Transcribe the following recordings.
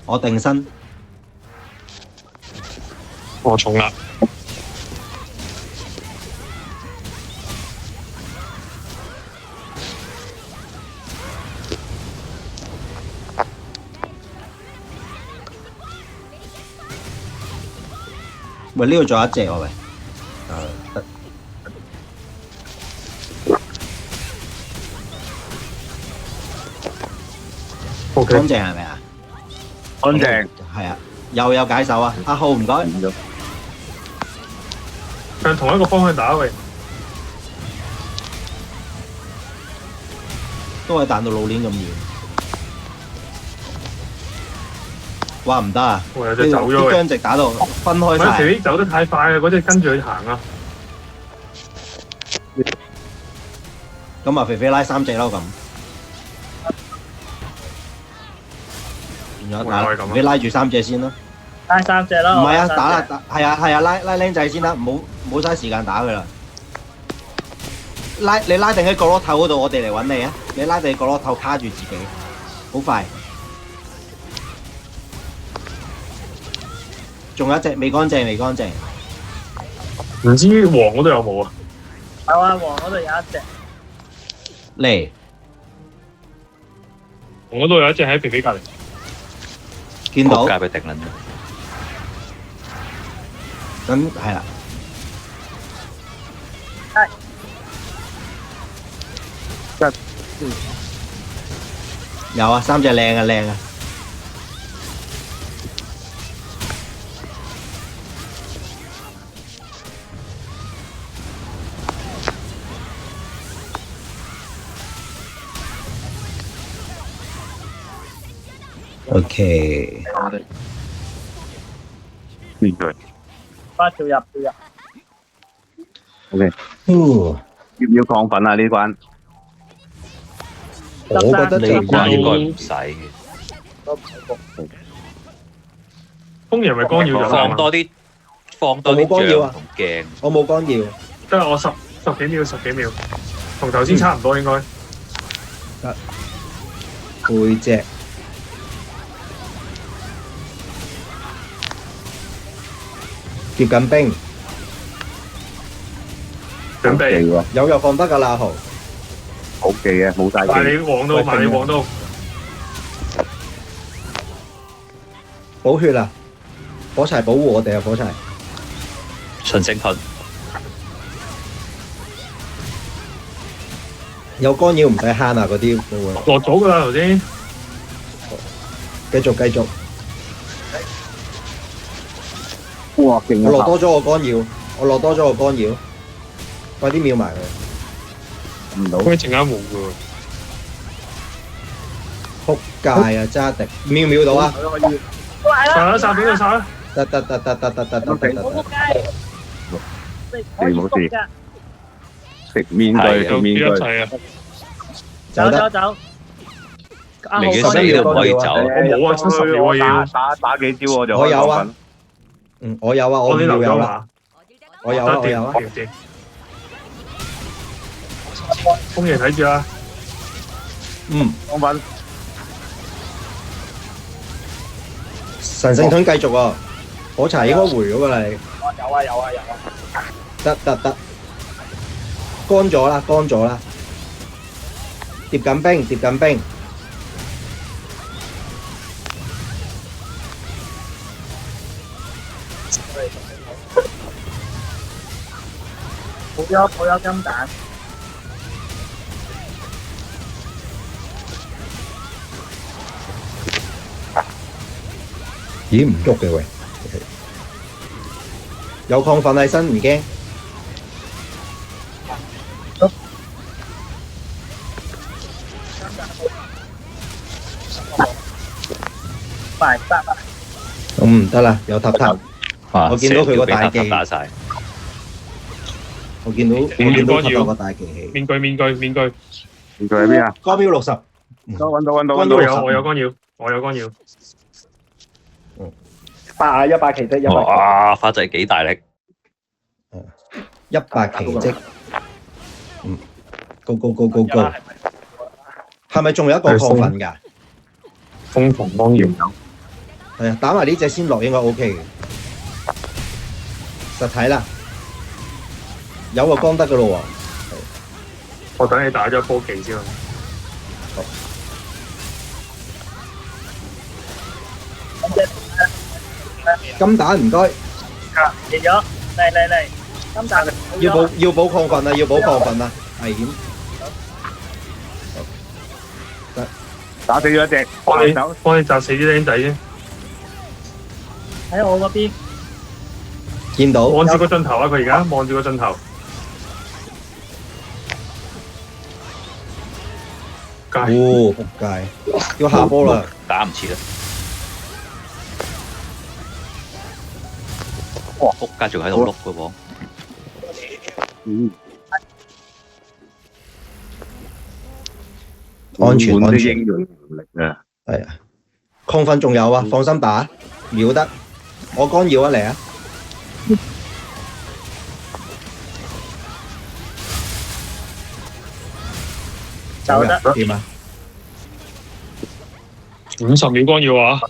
我定身。我重啦。喂，呢度仲有一隻喎，喂。得。OK。乾淨係咪啊？乾淨。係啊，又有解手啊！阿浩唔該。向同一個方向打喂。都係彈到老鏈咁遠。哇唔得啊！有隻走咗啲僵直打到分開晒。肥肥走得太快啊！嗰隻跟住佢行啊！咁啊，肥肥拉3隻咯咁。變咗打，肥肥拉住3隻先咯。拉3隻咯。唔係啊，打啦，係啊，拉僆仔先啦，唔好嘥時間打佢啦。你拉定喺角落頭嗰度，我哋嚟揾你啊！你拉定喺角落頭卡住自己，好快。仲有一隻未乾淨。唔知黃嗰度有冇啊？有啊，黃嗰度有一隻。嚟。黃嗰度有一隻喺肥肥隔離。見到。界俾敵撚。咁係啦。有啊，3隻靚啊！OK。面對。快跳入。OK。要唔要亢奮啊？呢關？我覺得呢關應該唔使嘅。風爺咪干擾咗放多啲杖同鏡。我冇干擾。得我十幾秒，同頭先差唔多應該。得。背脊。貼緊冰。準備。有藥放得㗎啦，豪。好記嘅，冇晒記。埋你黃到。補血啦！火柴保護我哋啊！火柴。純正盾。有干擾唔使慳啊！嗰啲落咗㗎啦頭先。繼續。哇！勁啊！我落多咗個干擾，快啲秒埋佢。唔到。佢陣間冇㗎。仆街啊！揸敵秒到啊！殺俾佢殺啦！得。你冇事。食面具。走。明顯死都唔可以走。我冇啊，70秒啊要。打幾招我就。我有啊。我有啊，我哋留有啦。我有啊。風爺睇住啊。亢奮。神聖盾繼續啊！火柴應該回咗㗎啦，你。有啊。得。乾咗啦。疊緊冰。好有金蛋。咦唔喐嘅喂，有亢奮喺身唔驚。快得啦！得啦，有塔塔。我見到佢個大技。打晒。我見到塔塔個大技器。面具。面具喺邊啊？干擾60。揾到。我有干擾。100奇蹟。哇！花仔幾大力！100奇蹟。Go！係咪仲有一個亢奮㗎？瘋狂光耀，係啊，打埋呢隻先落應該 OK 嘅。實體啦，有個光得噶咯我等你打咗科技先啊。喎。金蛋唔該，跌咗，嚟，金蛋要補亢奮啊，要補亢奮啊，危險。打死咗一隻，幫你砸死啲僆仔先，喺我嗰邊，見到望住個盡頭啊！佢而家望住個盡頭，街哦，仆街，要下波啦。打唔切啦。哇！仆街仲喺度碌嘅喎。安全安全，英雄能力啊！係啊，亢奮仲有啊，放心打，秒得。我干擾啊，嚟啊！走得點啊？ 50秒光耀啊！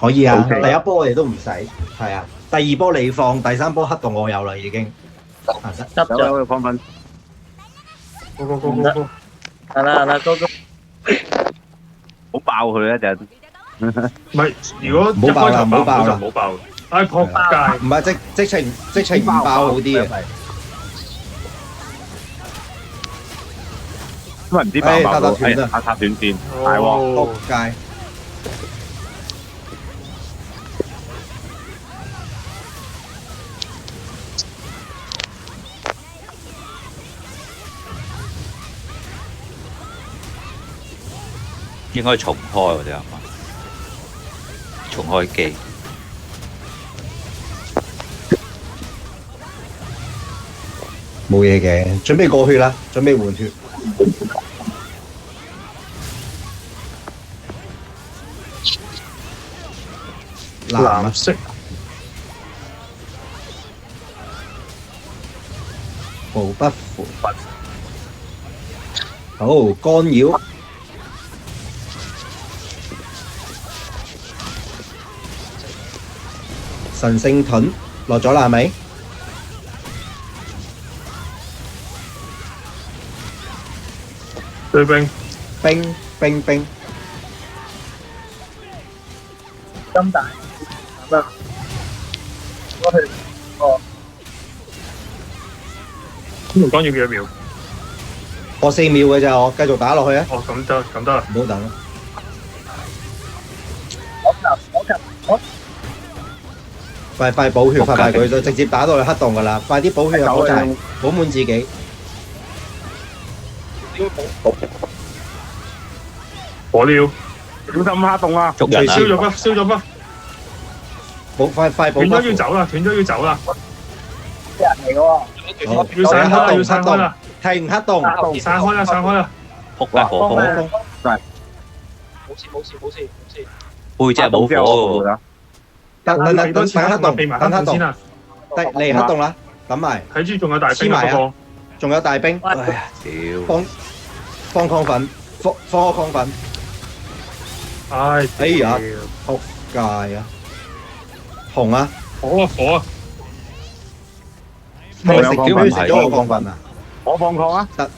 可以啊， OK 第一波我哋都唔使，係啊，第二波你放，第三波黑洞我有啦已經。啊得，執咗，有亢奮，go，係啦，高，好爆佢一陣。唔係，如果唔好爆啦一開頭唔好爆啦就唔好爆。唉，仆街！唔係直情唔爆好啲嘅。因為唔知爆唔爆到，哎打插斷線，大鑊。哦仆街！應該重開喎，啲係嘛？重開機。冇嘢嘅，準備過血啦，準備換血。藍啊藍色無不符。好，干擾。神聖盾落咗啦，係咪？對兵，冰，金蛋，咁啊，過去，哦，呢條光耀幾多秒？我4秒嘅咋，我繼續打落去啊！哦，咁得啦。唔好等啦。快補血，快佢就直接打到去黑洞噶啦！快啲補血啊，火柴，補滿自己。火療，小心黑洞啊！捉人啊！燒咗啦！快補斷咗要走啦！啲人嚟嘅喎，要散開啦！停黑洞，散開啦！仆街火風，冇事，背脊冇火喎。等黑洞，避埋等黑洞先，啊！嚟黑洞啦，等埋，睇住仲有大兵啊！黐埋啊嗰個仲有大兵，哎呀，屌！放亢奮，放個亢奮，哎呀仆街啊！紅啊！火啊！俾佢食咗個亢奮啊！我放抗啊！得，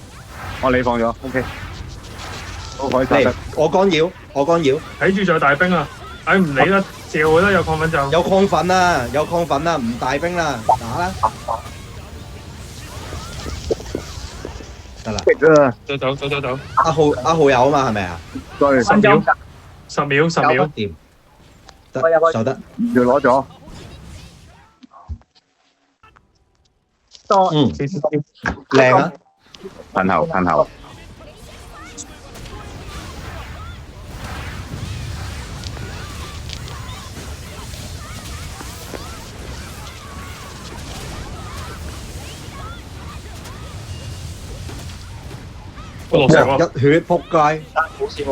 你放咗 ，OK。好，可以打嚟得。，我干擾，睇住仲有大兵啊！唉，唔理啦，照佢啦，有亢奮就有亢奮啦，唔大兵啦，打啦，得啦。走，阿浩有啊嘛，係咪啊？對， 10秒，掂，得就得。要攞咗。多，靚啊！噴喉。落石喎，一血仆街，冇事，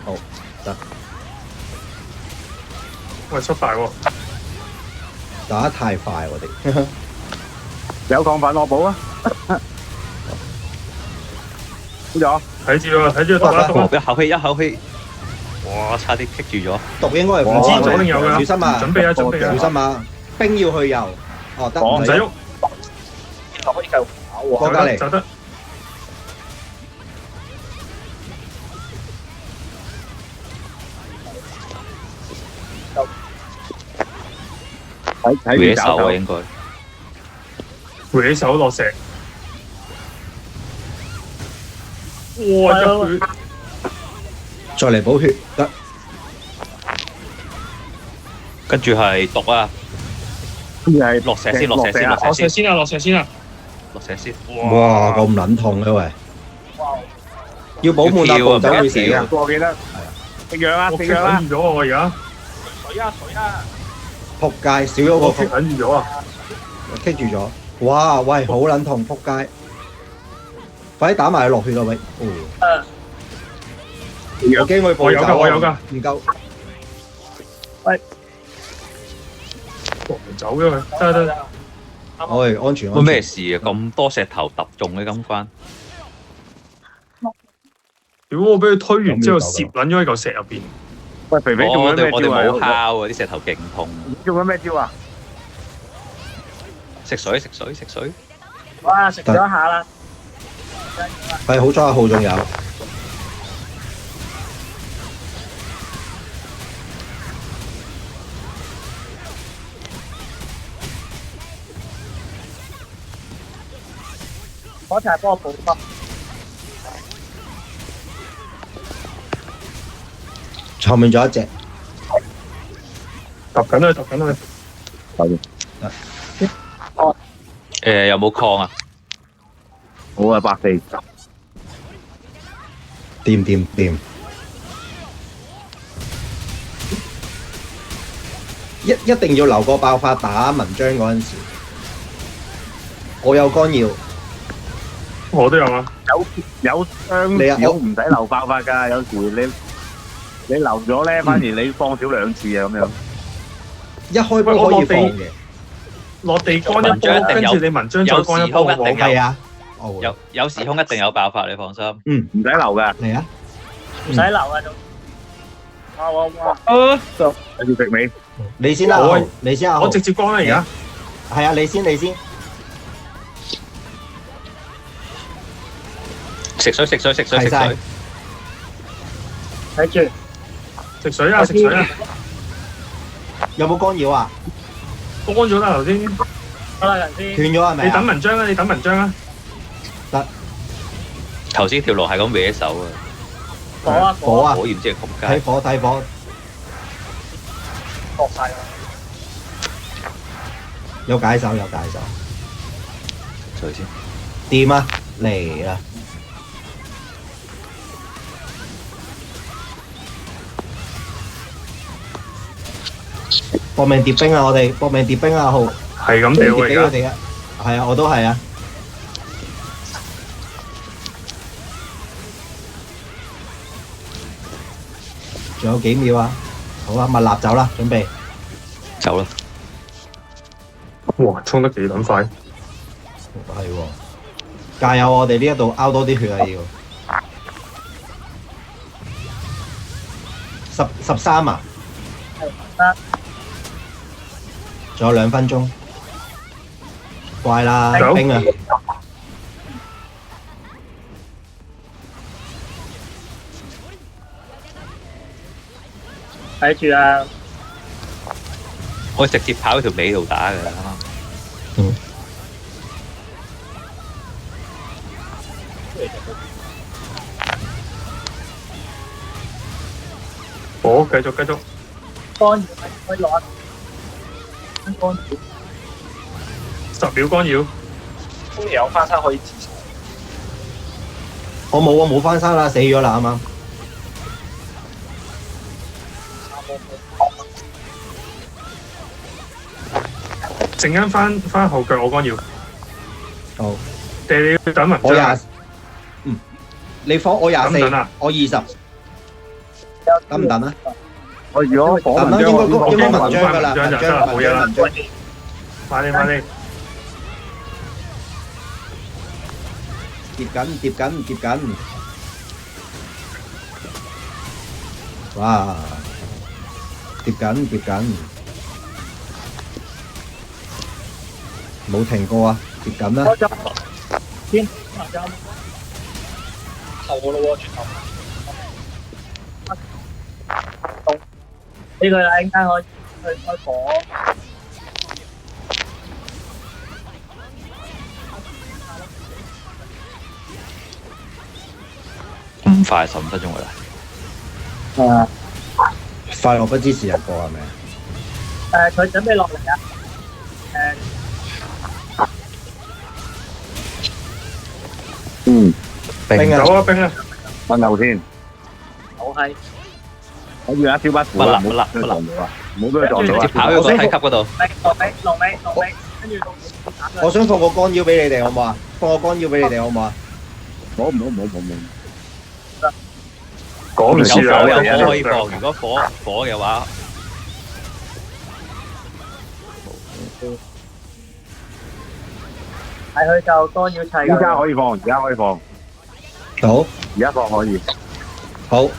好得，喂，出快喎！打得太快我哋。有亢奮我補啊！好咗，睇住讀啦，一口氣，哇！差啲棘住咗。毒應該係哇唔知左定右㗎？小心啊！準備啊，準備小啊！心啊！冰要去游。哦，得唔使喐，可以繼續跑喎。過隔離就得。睇搲手啊，住手應該。回起手落石。哇！一血，再嚟補血得。跟住係毒啊！跟住係落石先，落石先，落落石先，石先啊！落石先啊！落石先。哇！咁撚痛嘅喂，要補滿啊，步走會死啊！我記得食藥啊，我棘食藥啊！緊住咗喎，而家水啊水啊！撲街，少咗我棘個撲，緊住咗啊！棘住咗。哇！喂，好撚痛，撲街！快啲打埋佢落血啊喂！哦，我驚佢步我有㗎走啊我有㗎唔夠。走咗佢，得得。我係安全喂，安全。咩事啊？咁多石頭揼中嘅今關。屌！我俾佢推完之後，攝撚咗喺嚿石入邊。喂，肥肥做緊咩我哋冇招啊？敲啊！啲石頭勁痛。做緊咩招啊？食水，食水，食水。哇！食咗一下啦，係好彩阿浩仲有。嗰隻係幫我補筆。後面仲有一隻。揼緊佢，揼緊佢。有冇礦啊？好啊，百四。掂。一定要留個爆發打文章嗰陣時。我有干擾。我都有啊。有雙你啊少唔使留爆發㗎，有時你留咗咧，反而你放少兩次啊咁樣。一開波可以放嘅。落地乾一文章一波，定有跟住你文章再乾一波，有時空一定有係啊。哦。有時空一定有爆發，你放心。唔使留㗎。嚟啊！唔使留啊，仲。哇！有條食尾。你先啦，我浩你先啊，浩我直接乾啦而家。係啊，你先。食水，食水，食水，係晒食水。睇住，食水啊！食水啊！有冇干擾啊？乾咗啦頭先。好啦，人先。斷咗係咪你等啊？文章啊！你等文章啊！頭先條路係咁搲手啊！火啊火啊！果然之係仆街。睇火。搏晒啦！有解手。水先。掂啊！嚟啦！搏命疊冰啊！我哋搏命疊冰啊！浩係咁掉啊而家。疊俾佢哋啊！係啊，我都係啊。仲有幾秒啊？好啊，密立走啦，準備。走啦。哇！衝得幾撚快！係喎，加油！我哋呢一度拗多啲血啊要。13啊！得。仲有2分鐘。怪啦，走冰啊！睇住啊！我直接跑喺條尾度打㗎啦。好，繼續。乾擾可以攞乾擾， 10秒干擾。空有翻生可以自殺。我冇啊，冇翻生啦，死咗啦啱啱。陣間翻後腳我干擾。好，定你要等文我章啊？你放我24，等唔等啊我20，等唔等啊？我如果火等啦，文章，應該文章㗎啦，文章就得啦冇嘢啦文章。快啲！疊緊。哇！疊緊，冇停過啊！疊緊啦開，咗先，就後嘅咯喎，轉頭。呢個啦，應該可以去開火。咁快15分鐘㗎啦。快樂不知時日過係咪啊？佢準備落嚟啊！冰啊！走啊冰啊！瞓後先，就係我要一招不符啊！唔好俾佢撞到啊！唔好俾佢撞到啊！直接跑去個梯級嗰度。落尾，跟住到我想放個干擾俾你哋好唔好啊？放個干擾俾你哋好唔好啊？冇，講唔有切啦，火可以放，如果火嘅話，係佢就干擾砌而家可以放，而家可以放，好，而家放可以。好，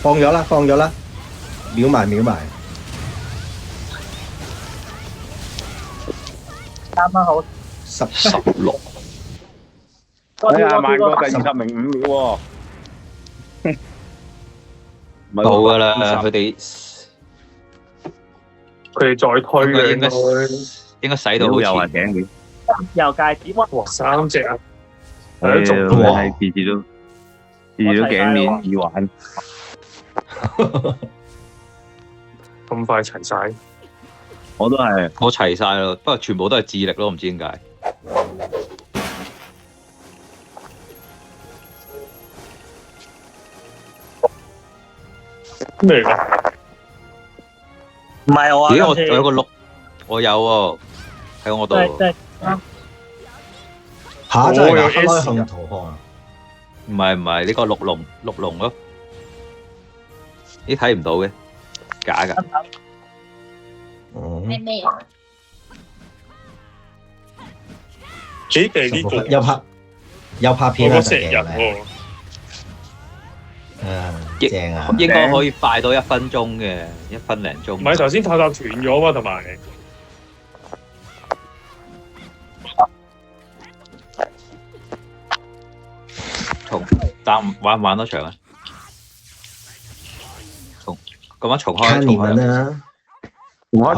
放咗啦，秒埋，啱啱好。 16。哎呀，慢過第20名5秒喎。唔係喎冇㗎啦，佢哋佢哋再推嘅應該使到好又係前。頸鏈，由戒指哇！哇3隻啊！係啊，仲係次次都頸鏈耳環，咁快齊晒，我都係。我齊晒咯，不過全部都係智力咯，唔知點解。咩嚟㗎？唔係我啊，咦，我有個6，我有喎，喺我度。即係下一站係我有黑開 S 紅圖項啊！唔係呢個綠龍咯，咦睇唔到嘅，假㗎。哦，咩啊？幾地呢個？又拍片啦，我成日喎，正啊！應該可以快到1分鐘嘅，1分零鐘。唔係頭先塔塔斷咗嘛，同埋玩唔玩多場啊？咁樣重開。看你們啦。我